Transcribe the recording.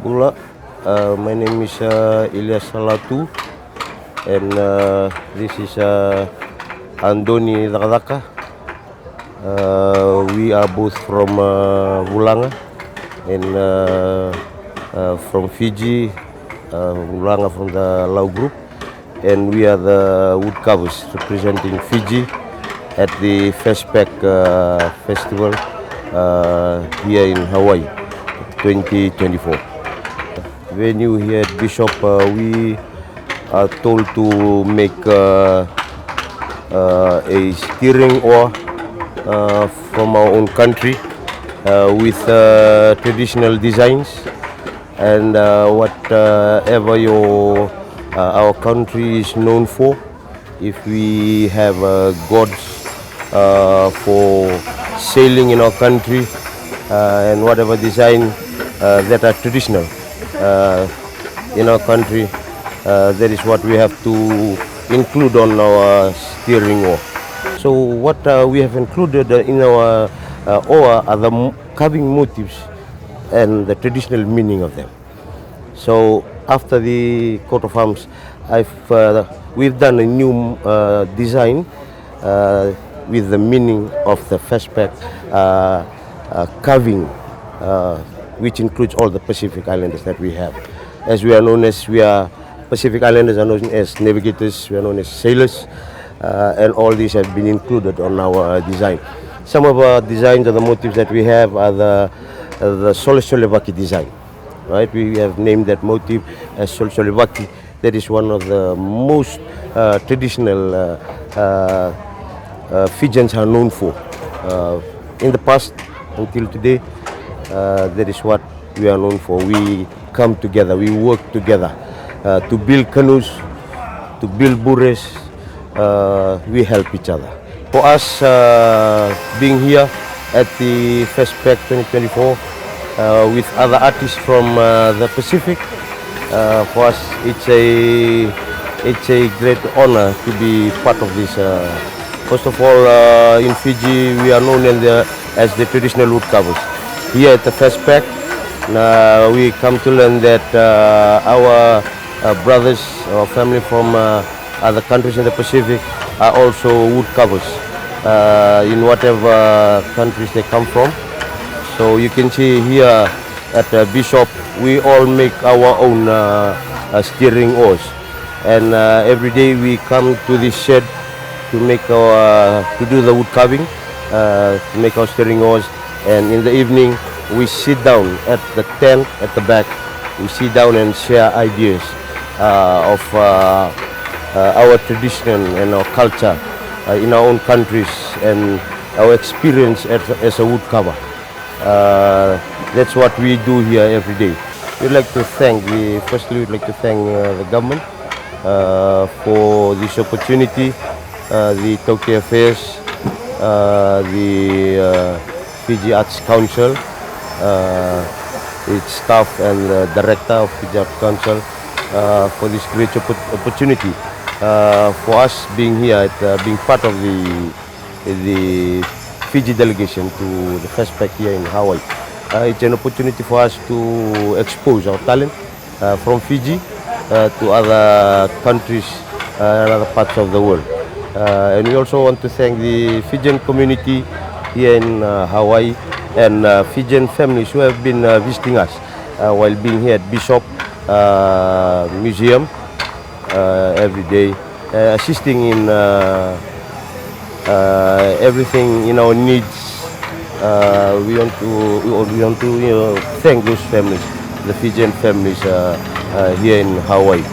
Bula. My name is Iliesa Latu, and this is Andoni Dakadaka. We are both from Bulanga and from Fiji, Bulanga from the Lau group, and we are the woodcarvers representing Fiji at the FESTPAC festival here in Hawaii 2024. Venue here at Bishop, we are told to make a steering oar from our own country with traditional designs, and whatever our country is known for. If we have gods for sailing in our country, and whatever design that are traditional in our country, that is what we have to include on our steering oar. So what we have included in our oar are the carving motifs and the traditional meaning of them. So after the coat of arms, we've done a new design with the meaning of the FESTPAC carving, which includes all the Pacific Islanders that we have. As we are Pacific Islanders are known as navigators, we are known as sailors, and all these have been included on our design. Some of our designs or the motifs that we have are the Solsolevaki design. Right? We have named that motif as Solsolevaki. That is one of the most traditional Fijians are known for. In the past until today, that is what we are known for. We come together, we work together to build canoes, to build bures. We help each other. For us, being here at the FESTPAC 2024 with other artists from the Pacific, for us it's a great honor to be part of this. First of all, in Fiji, we are known as the traditional woodcarvers. Here at the FESTPAC, we come to learn that our brothers or family from other countries in the Pacific are also woodcarvers in whatever countries they come from. So you can see here at Bishop, we all make our own steering oars, and every day we come to this shed to do the wood carving, to make our steering oars. And in the evening, we sit down at the tent at the back. We sit down and share ideas of our tradition and our culture in our own countries and our experience as a woodcarver. That's what we do here every day. We'd like to thank the government for this opportunity, the Tokyo Affairs, the Fiji Arts Council, its staff and the director of Fiji Arts Council for this great opportunity for us being here, being part of the Fiji delegation to the FESTPAC here in Hawaii. It's an opportunity for us to expose our talent from Fiji to other countries and other parts of the world. And we also want to thank the Fijian community here in Hawaii and Fijian families who have been visiting us while being here at Bishop Museum every day, assisting in everything in our needs. We want to thank those families, the Fijian families here in Hawaii.